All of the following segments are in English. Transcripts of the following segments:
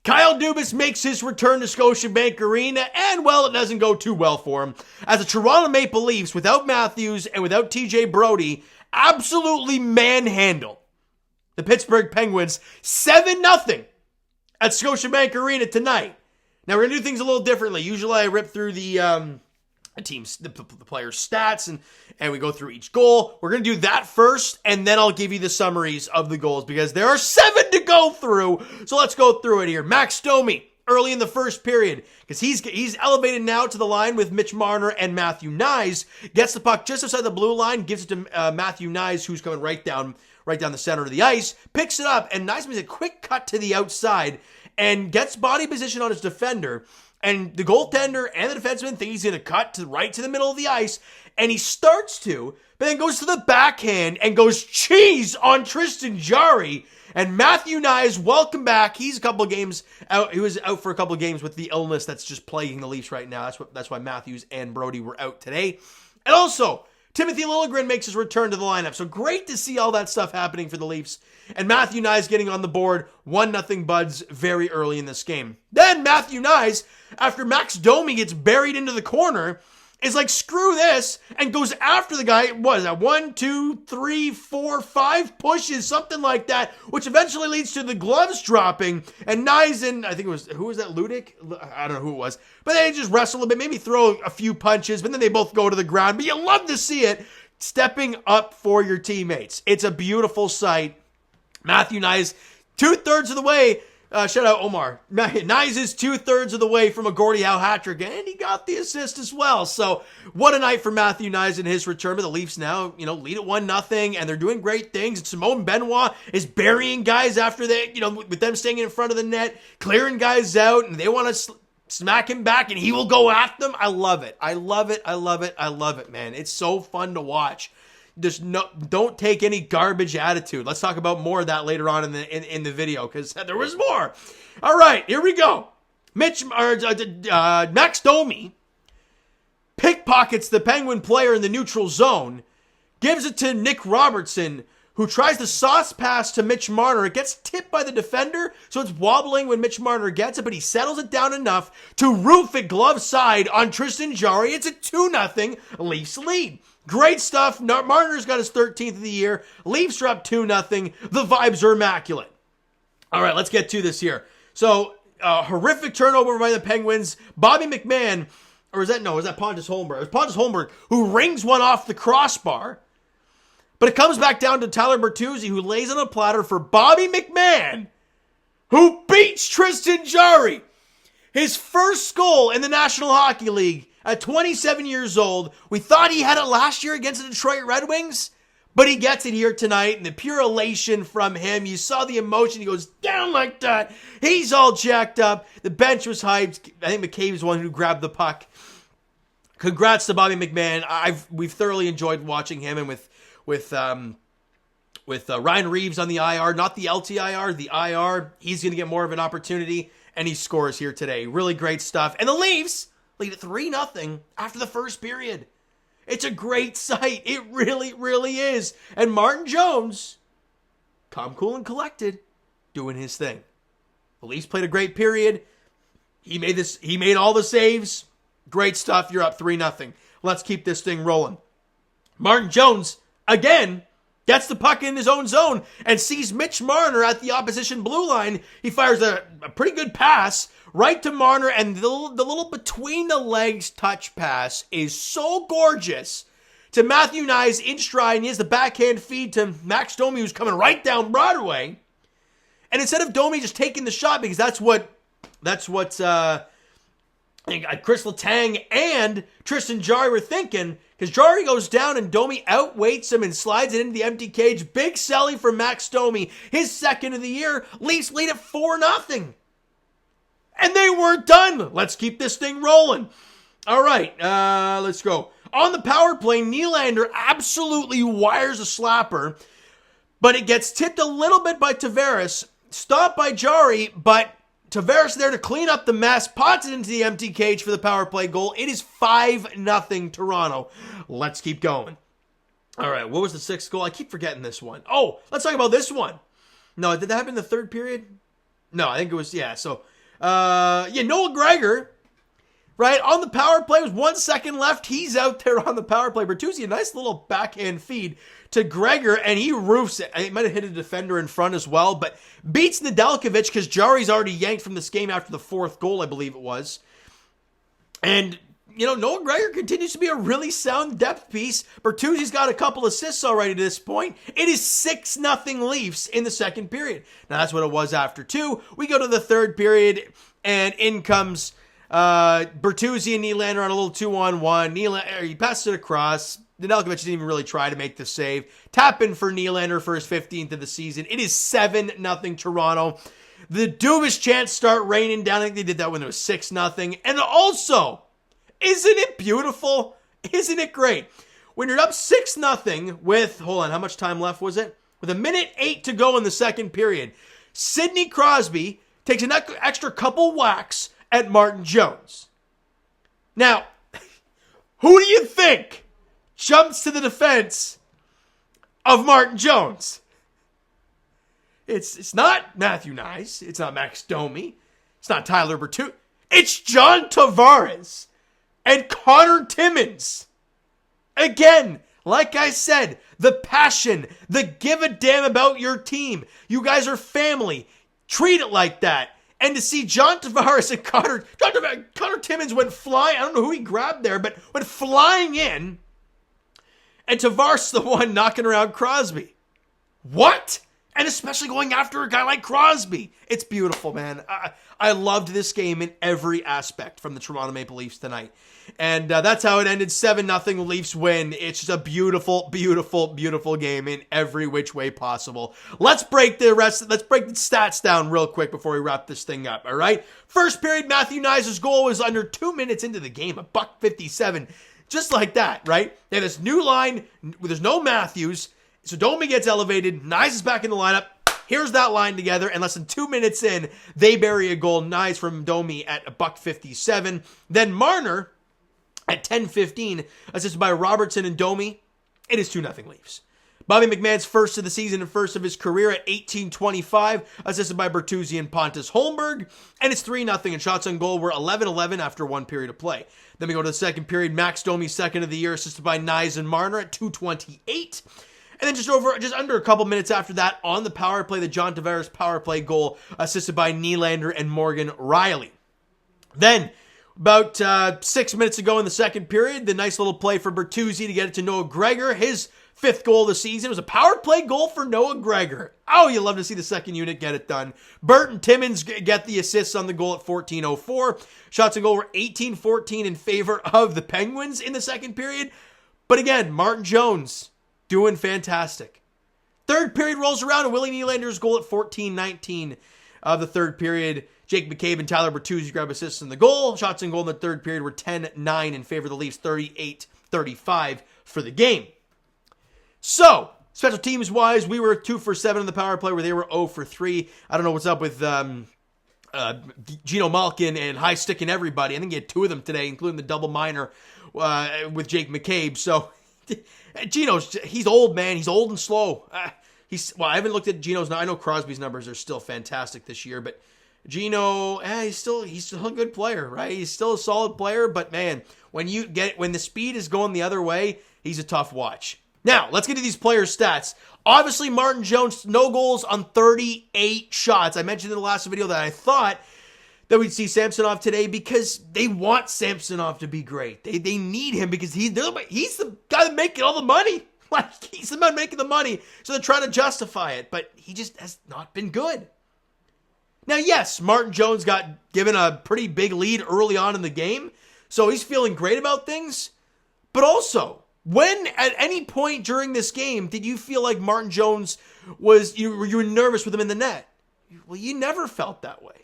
Kyle Dubas makes his return to Scotiabank Arena, and, well, it doesn't go too well for him, as the Toronto Maple Leafs, without Matthews and without TJ Brodie, absolutely manhandle the Pittsburgh Penguins 7-0 at Scotiabank Arena tonight. Now, we're going to do things a little differently. Usually I rip through the team's, the players' stats, and we go through each goal. We're going to do that first, and then I'll give you the summaries of the goals, because there are 7 to go through. So let's go through it here. Max Domi, early in the first period, because he's elevated now to the line with Mitch Marner and Matthew Knies, gets the puck just outside the blue line, gives it to Matthew Knies, who's coming right down the center of the ice, picks it up, and Knies makes a quick cut to the outside and gets body position on his defender. And the goaltender and the defenseman think he's going to cut right to the middle of the ice, and he starts to, but then goes to the backhand and goes cheese on Tristan Jarry. And Matthew Knies, welcome back. He's a couple of games out. He was out for a couple of games with the illness that's just plaguing the Leafs right now. That's why Matthews and Brodie were out today. And also, Timothy Liljegren makes his return to the lineup. So great to see all that stuff happening for the Leafs. And Matthew Knies getting on the board, 1-0 Buds very early in this game. Then Matthew Knies, after Max Domi gets buried into the corner, is like, screw this, and goes after the guy. What is that? 1, 2, 3, 4, 5 pushes, something like that, which eventually leads to the gloves dropping. And Knies and, I think it was, who was that? Ludic? I don't know who it was. But they just wrestle a bit, maybe throw a few punches, but then they both go to the ground. But you love to see it, stepping up for your teammates. It's a beautiful sight. Matthew Knies, 2/3 of the way. Shout out Omar. Knies is 2/3 of the way from a Gordie Howe hat trick, and he got the assist as well. So what a night for Matthew Knies in his return. But the Leafs now, lead at 1-0, and they're doing great things. And Simone Benoit is burying guys after they, with them staying in front of the net, clearing guys out, and they want to smack him back, and he will go after them. I love it. I love it. I love it. I love it, man. It's so fun to watch. Don't take any garbage attitude. Let's talk about more of that later on in the video, because there was more. All right, here we go. Max Domi pickpockets the Penguin player in the neutral zone, gives it to Nick Robertson, who tries the sauce pass to Mitch Marner. It gets tipped by the defender, so it's wobbling when Mitch Marner gets it, but he settles it down enough to roof it glove side on Tristan Jarry. It's a 2-0 Leafs lead. Great stuff. Marner's got his 13th of the year. Leafs are up 2-0. The vibes are immaculate. All right, let's get to this here. So, horrific turnover by the Penguins. Bobby McMahon, or is that Pontus Holmberg? It was Pontus Holmberg who rings one off the crossbar. But it comes back down to Tyler Bertuzzi, who lays on a platter for Bobby McMahon, who beats Tristan Jarry. His first goal in the National Hockey League. At 27 years old, we thought he had it last year against the Detroit Red Wings, but he gets it here tonight, and the pure elation from him. You saw the emotion. He goes down like that. He's all jacked up. The bench was hyped. I think McCabe was the one who grabbed the puck. Congrats to Bobby McMahon. We've thoroughly enjoyed watching him, and with Ryan Reeves on the IR, not the LTIR, the IR, he's going to get more of an opportunity, and he scores here today. Really great stuff. And the Leafs lead at 3-0 after the first period. It's a great sight. It really, really is. And Martin Jones, calm, cool, and collected, doing his thing. The Leafs played a great period. He made all the saves. Great stuff. You're up 3-0. Let's keep this thing rolling. Martin Jones, again, gets the puck in his own zone and sees Mitch Marner at the opposition blue line. He fires a pretty good pass right to Marner, and the little between the legs touch pass is so gorgeous to Matthew Knies in stride, and he has the backhand feed to Max Domi, who's coming right down Broadway. And instead of Domi just taking the shot, because that's what Chris Letang and Tristan Jarry were thinking, because Jarry goes down and Domi outweights him and slides it into the empty cage. Big selling for Max Domi, his second of the year. Leafs lead at 4-0. And they weren't done. Let's keep this thing rolling. All right, let's go. On the power play, Nylander absolutely wires a slapper, but it gets tipped a little bit by Tavares, stopped by Jarry, but Tavares there to clean up the mess, pots it into the empty cage for the power play goal. It is 5-0 Toronto. Let's keep going. All right, what was the sixth goal? I keep forgetting this one. Oh, let's talk about this one. No, did that happen in the third period? No, I think it was, yeah. So Noah Gregor, right, on the power play with 1 second left. He's out there on the power play. Bertuzzi, a nice little backhand feed to Gregor, and he roofs it. He might have hit a defender in front as well, but beats Nedeljkovic because Jari's already yanked from this game after the 4th goal, I believe it was. And, Noah Gregor continues to be a really sound depth piece. Bertuzzi's got a couple assists already to this point. It is 6-0 Leafs in the second period. Now, that's what it was after 2. We go to the third period, and in comes Bertuzzi and Nylander on a little 2-on-1. He passes it across. Nedeljkovic didn't even really try to make the save. Tap in for Nylander for his 15th of the season. It is 7-0 Toronto. The Dubas chants start raining down. I think they did that when it was 6-0. And also, isn't it beautiful? Isn't it great? When you're up 6-0 with, hold on, how much time left was it? With 1:08 to go in the second period, Sidney Crosby takes an extra couple whacks at Martin Jones. Now, who do you think jumps to the defense of Martin Jones? It's not Matthew Nice. It's not Max Domi. It's not Tyler Bertuzzi. It's John Tavares and Connor Timmins. Again, like I said, the passion, the give a damn about your team. You guys are family. Treat it like that. And to see John Tavares and Connor Timmins went flying. I don't know who he grabbed there, but went flying in. And Tavares the one knocking around Crosby. What? And especially going after a guy like Crosby. It's beautiful, man. I loved this game in every aspect from the Toronto Maple Leafs tonight. And that's how it ended. 7-0 Leafs win. It's just a beautiful, beautiful, beautiful game in every which way possible. Let's break the stats down real quick before we wrap this thing up, all right? First period, Matthew Knies' goal was under 2 minutes into the game, $1.57. Just like that, right? They have this new line. There's no Matthews. So Domi gets elevated. Knies is back in the lineup. Here's that line together. And less than 2 minutes in, they bury a goal. Knies from Domi at $1.57. Then Marner at 10:15, assisted by Robertson and Domi. It is 2-0 Leafs. Bobby McMahon's first of the season and first of his career at 18:25, assisted by Bertuzzi and Pontus Holmberg. And it's 3-0, and shots on goal were 11-11 after 1 period of play. Then we go to the second period. Max Domi, second of the year, assisted by Knies and Marner at 2:28. And then just under a couple minutes after that, on the power play, the John Tavares power play goal, assisted by Nylander and Morgan Riley. Then, about 6 minutes ago in the second period, the nice little play for Bertuzzi to get it to Noah Gregor. His 5th goal of the season. It was a power play goal for Noah Gregor. Oh, you love to see the second unit get it done. Burt and Timmins get the assists on the goal at 14:04. Shots on goal were 18-14 in favor of the Penguins in the second period. But again, Martin Jones doing fantastic. Third period rolls around, and Willie Nylander's goal at 14:19 of the third period. Jake McCabe and Tyler Bertuzzi grab assists in the goal. Shots on goal in the third period were 10-9 in favor of the Leafs, 38-35 for the game. So, special teams-wise, we were 2 for 7 on the power play, where they were 0 for 3. I don't know what's up with Gino Malkin and high-sticking everybody. I think he had 2 of them today, including the double minor with Jake McCabe. So, he's old, man. He's old and slow. I haven't looked at Gino's now. I know Crosby's numbers are still fantastic this year, but Gino, he's still a good player, right? He's still a solid player, but man, when the speed is going the other way, he's a tough watch. Now, let's get to these players' stats. Obviously, Martin Jones, no goals on 38 shots. I mentioned in the last video that I thought that we'd see Samsonov today because they want Samsonov to be great. They need him because he's the guy that's making all the money. Like, he's the man making the money, so they're trying to justify it, but he just has not been good. Now, yes, Martin Jones got given a pretty big lead early on in the game, so he's feeling great about things, but also, when at any point during this game did you feel like Martin Jones you were nervous with him in the net? Well, you never felt that way.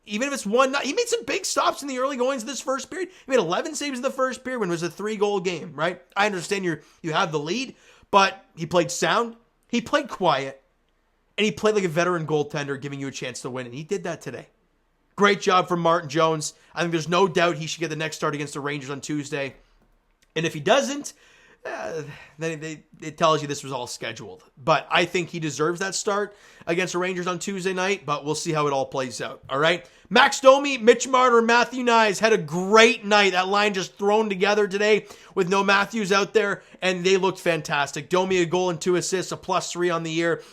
Even if it's 1-0, he made some big stops in the early goings of this first period. He made 11 saves in the first period when it was a 3-goal game, right? I understand you have the lead, but he played sound, he played quiet, and he played like a veteran goaltender, giving you a chance to win, and he did that today. Great job from Martin Jones. I think there's no doubt he should get the next start against the Rangers on Tuesday. And if he doesn't, then it tells you this was all scheduled. But I think he deserves that start against the Rangers on Tuesday night, but we'll see how it all plays out. All right. Max Domi, Mitch Marner, Matthew Nyes had a great night. That line just thrown together today with no Matthews out there, and they looked fantastic. Domi, a goal and 2 assists, a +3 on the year,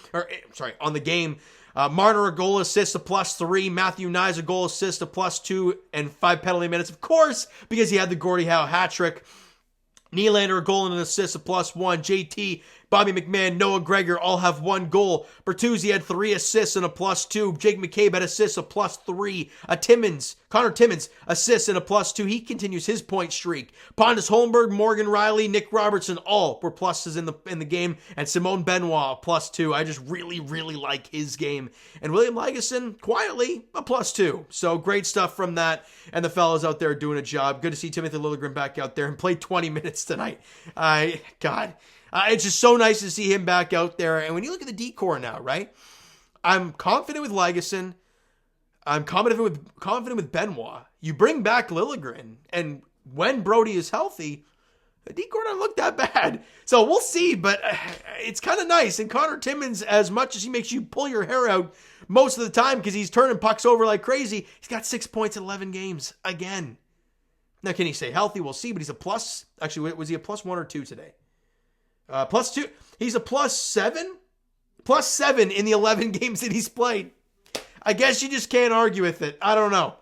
on the game. Marner, a goal assist, a +3. Matthew Nyes, a goal assist, a +2, and 5 penalty minutes, of course, because he had the Gordie Howe hat trick. Nylander, a goal and an assist, a +1. JT, Bobby McMahon, Noah Gregor all have 1 goal. Bertuzzi had 3 assists and a +2. Jake McCabe had assists, a +3. Connor Timmins, assists and a +2. He continues his point streak. Pontus Holmberg, Morgan Riley, Nick Robertson, all were pluses in the game. And Simone Benoit, a +2. I just really, really like his game. And William Lagesson, quietly, a +2. So great stuff from that. And the fellas out there doing a job. Good to see Timothy Liljegren back out there and play 20 minutes tonight. It's just so nice to see him back out there. And when you look at the D-core now, right? I'm confident with Lagesson. I'm confident with Benoit. You bring back Liljegren, and when Brodie is healthy, the D-core doesn't look that bad. So we'll see, but it's kind of nice. And Connor Timmins, as much as he makes you pull your hair out most of the time because he's turning pucks over like crazy, he's got 6 points in 11 games again. Now, can he stay healthy? We'll see, but he's a plus. Actually, was he a +1 or 2 today? +2. He's a +7. +7 in the 11 games that he's played. I guess you just can't argue with it. I don't know.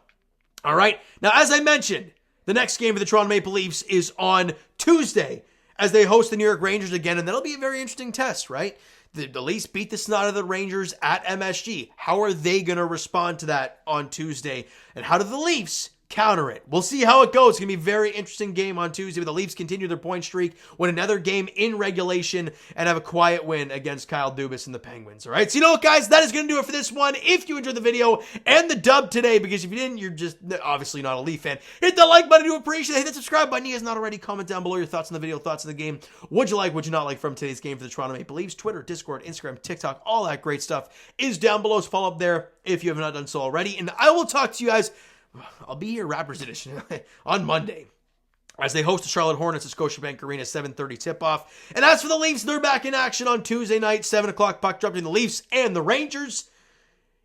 All right. Now, as I mentioned, the next game for the Toronto Maple Leafs is on Tuesday as they host the New York Rangers again, and that'll be a very interesting test, right? The Leafs beat the snot out of the Rangers at MSG. How are they going to respond to that on Tuesday? And how do the Leafs counter it? We'll see how it goes. It's going to be a very interesting game on Tuesday, but the Leafs continue their point streak, win another game in regulation, and have a quiet win against Kyle Dubas and the Penguins. All right, so you know what, guys? That is going to do it for this one. If you enjoyed the video and the dub today, because if you didn't, you're just obviously not a Leaf fan, hit the like button. I do appreciate it. Hit the subscribe button. You guys not already. Comment down below your thoughts on the video, thoughts on the game. Would you like, would you not like from today's game for the Toronto Maple Leafs? Twitter, Discord, Instagram, TikTok, all that great stuff is down below. So follow up there if you have not done so already. And I will talk to you guys. I'll be here, Rappers Edition, on Monday as they host the Charlotte Hornets at Scotiabank Arena, 7:30 tip-off. And as for the Leafs, they're back in action on Tuesday night, 7 o'clock puck drop between the Leafs and the Rangers.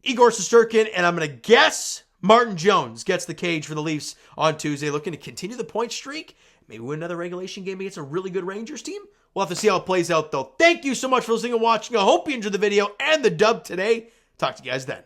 Igor Shesterkin, and I'm going to guess Martin Jones gets the cage for the Leafs on Tuesday, looking to continue the point streak, maybe win another regulation game against a really good Rangers team. We'll have to see how it plays out, though. Thank you so much for listening and watching. I hope you enjoyed the video and the dub today. Talk to you guys then.